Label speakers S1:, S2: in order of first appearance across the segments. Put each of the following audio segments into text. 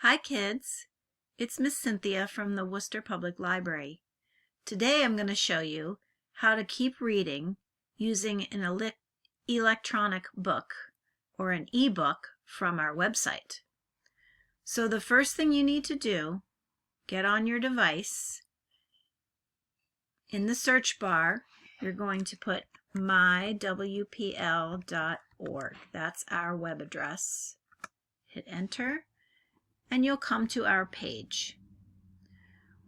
S1: Hi kids, it's Miss Cynthia from the Worcester Public Library. Today I'm going to show you how to keep reading using an electronic book or an ebook from our website. So the first thing you need to do, get on your device. In the search bar, you're going to put mywpl.org. That's our web address. Hit enter. And you'll come to our page.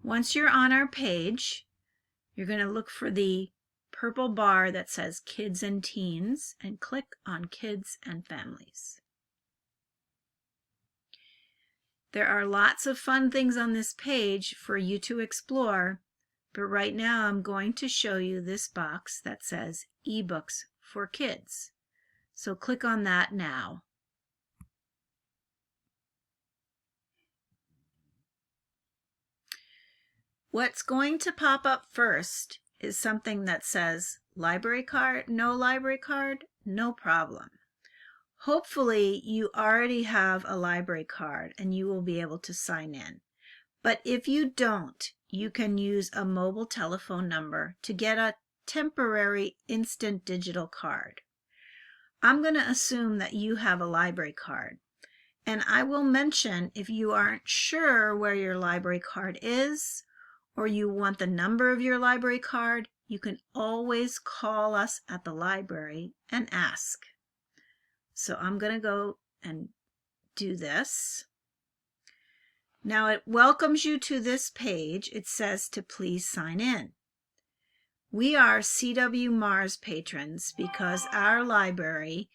S1: Once you're on our page, you're going to look for the purple bar that says Kids and Teens and click on Kids and Families. There are lots of fun things on this page for you to explore, but right now I'm going to show you this box that says eBooks for Kids. So click on that now. What's going to pop up first is something that says library card, no problem. Hopefully you already have a library card and you will be able to sign in. But if you don't, you can use a mobile telephone number to get a temporary instant digital card. I'm going to assume that you have a library card. And I will mention if you aren't sure where your library card is, or you want the number of your library card, you can always call us at the library and ask. So I'm going to go and do this. Now it welcomes you to this page. It says to please sign in. We are CW Mars patrons because our library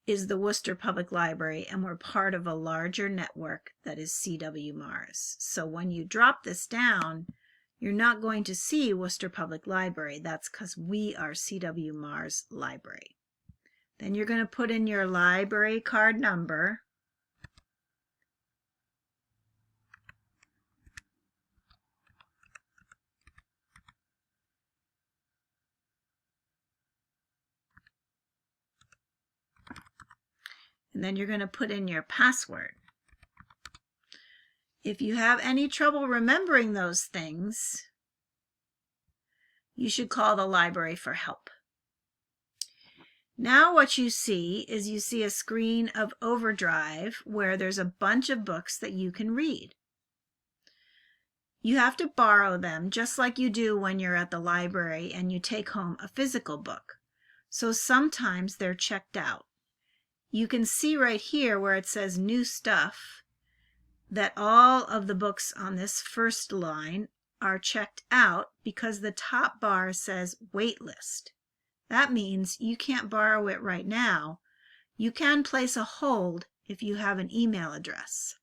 S1: is the Worcester Public Library and we're part of a larger network that is CW Mars. So when you drop this down, you're not going to see Worcester Public Library. That's because we are CW Mars Library. Then you're going to put in your library card number. And then you're going to put in your password. If you have any trouble remembering those things, you should call the library for help. Now what you see is you see a screen of Overdrive where there's a bunch of books that you can read. You have to borrow them just like you do when you're at the library and you take home a physical book. So sometimes they're checked out. You can see right here where it says new stuff that all of the books on this first line are checked out because the top bar says wait list. That means you can't borrow it right now. You can place a hold if you have an email address,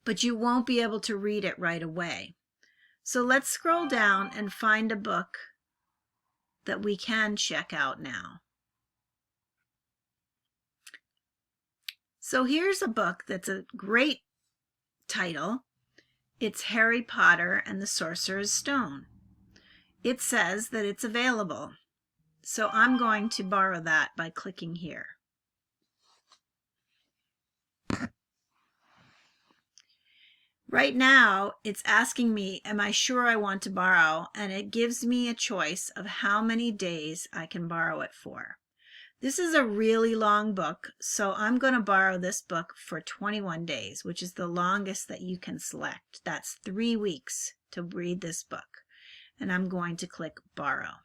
S1: but you won't be able to read it right away. So let's scroll down and find a book that we can check out now. So here's a book that's a great title. It's Harry Potter and the Sorcerer's Stone. It says that it's available. So I'm going to borrow that by clicking here. Right now, it's asking me, am I sure I want to borrow? And it gives me a choice of how many days I can borrow it for. This is a really long book, so I'm going to borrow this book for 21 days, which is the longest that you can select. That's 3 weeks to read this book. And I'm going to click borrow.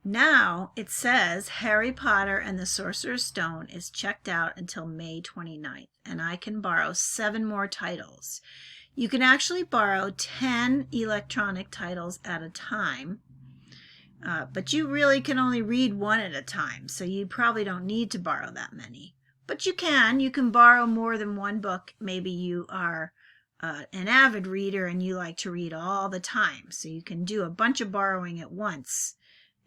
S1: Now it says Harry Potter and the Sorcerer's Stone is checked out until May 29th, and I can borrow 7 more titles. You can actually borrow 10 electronic titles at a time. But you really can only read one at a time, so you probably don't need to borrow that many. But you can borrow more than one book. Maybe you are an avid reader and you like to read all the time, so you can do a bunch of borrowing at once.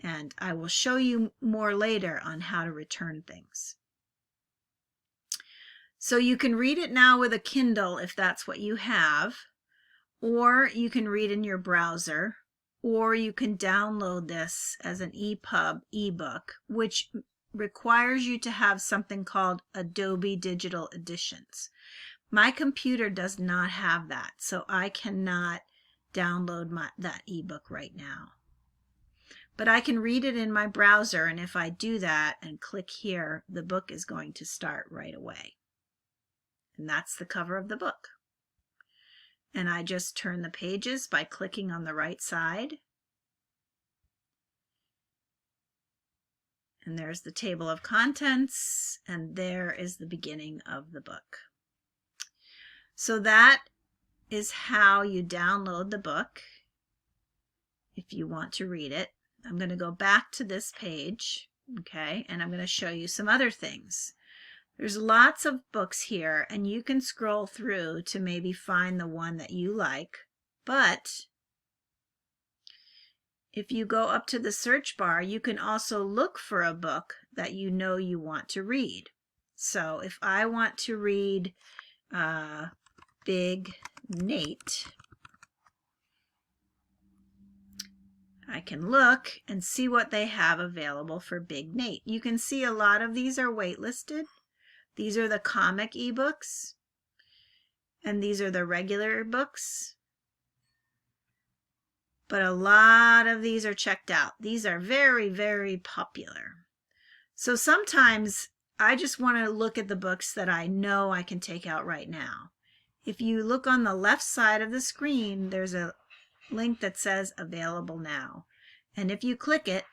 S1: And I will show you more later on how to return things. So you can read it now with a Kindle if that's what you have, or you can read in your browser, or you can download this as an EPUB ebook, which requires you to have something called Adobe Digital Editions. My computer does not have that, so I cannot download that ebook right now. But I can read it in my browser, and if I do that and click here, the book is going to start right away. And that's the cover of the book. And I just turn the pages by clicking on the right side. And there's the table of contents, and there is the beginning of the book. So that is how you download the book if you want to read it. I'm going to go back to this page, okay, and I'm going to show you some other things. There's lots of books here, and you can scroll through to maybe find the one that you like, but if you go up to the search bar, you can also look for a book that you know you want to read. So if I want to read Big Nate, I can look and see what they have available for Big Nate. You can see a lot of these are waitlisted. These are the comic ebooks, and these are the regular books. But a lot of these are checked out. These are very, very popular. So sometimes I just want to look at the books that I know I can take out right now. If you look on the left side of the screen, there's a link that says Available Now. And if you click it,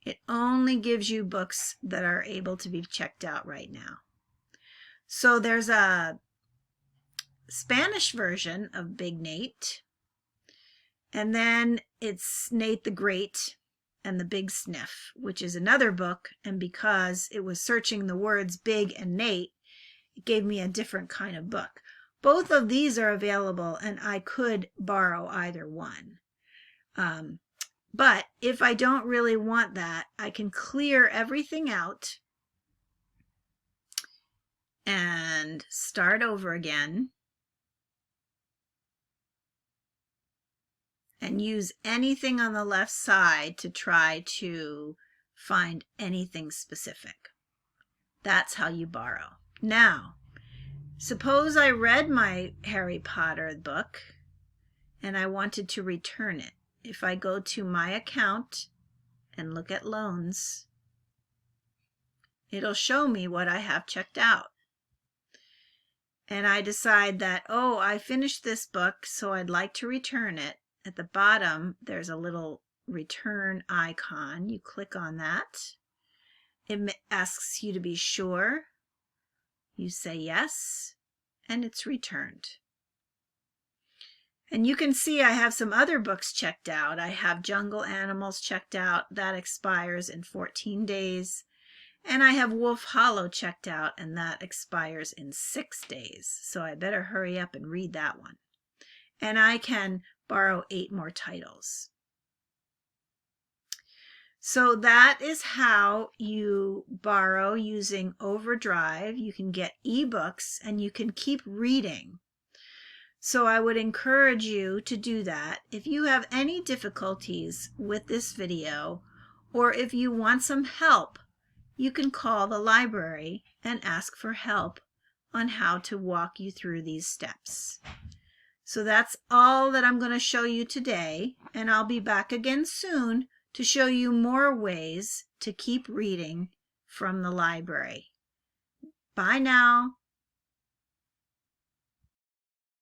S1: it only gives you books that are able to be checked out right now. So there's a Spanish version of Big Nate, and then it's Nate the Great and the Big Sniff, which is another book, and because it was searching the words Big and Nate, it gave me a different kind of book. Both of these are available, and I could borrow either one. But if I don't really want that, I can clear everything out and start over again and use anything on the left side to try to find anything specific. That's how you borrow. Now, suppose I read my Harry Potter book and I wanted to return it. If I go to my account and look at loans, it'll show me what I have checked out. And I decide that, oh, I finished this book, so I'd like to return it. At the bottom, there's a little return icon. You click on that. It asks you to be sure. You say yes, and it's returned. And you can see I have some other books checked out. I have Jungle Animals checked out. That expires in 14 days. And I have Wolf Hollow checked out, and that expires in 6 days. So I better hurry up and read that one. And I can borrow 8 more titles. So that is how you borrow using Overdrive. You can get ebooks, and you can keep reading. So I would encourage you to do that. If you have any difficulties with this video, or if you want some help, you can call the library and ask for help on how to walk you through these steps. So that's all that I'm going to show you today, and I'll be back again soon to show you more ways to keep reading from the library. Bye now.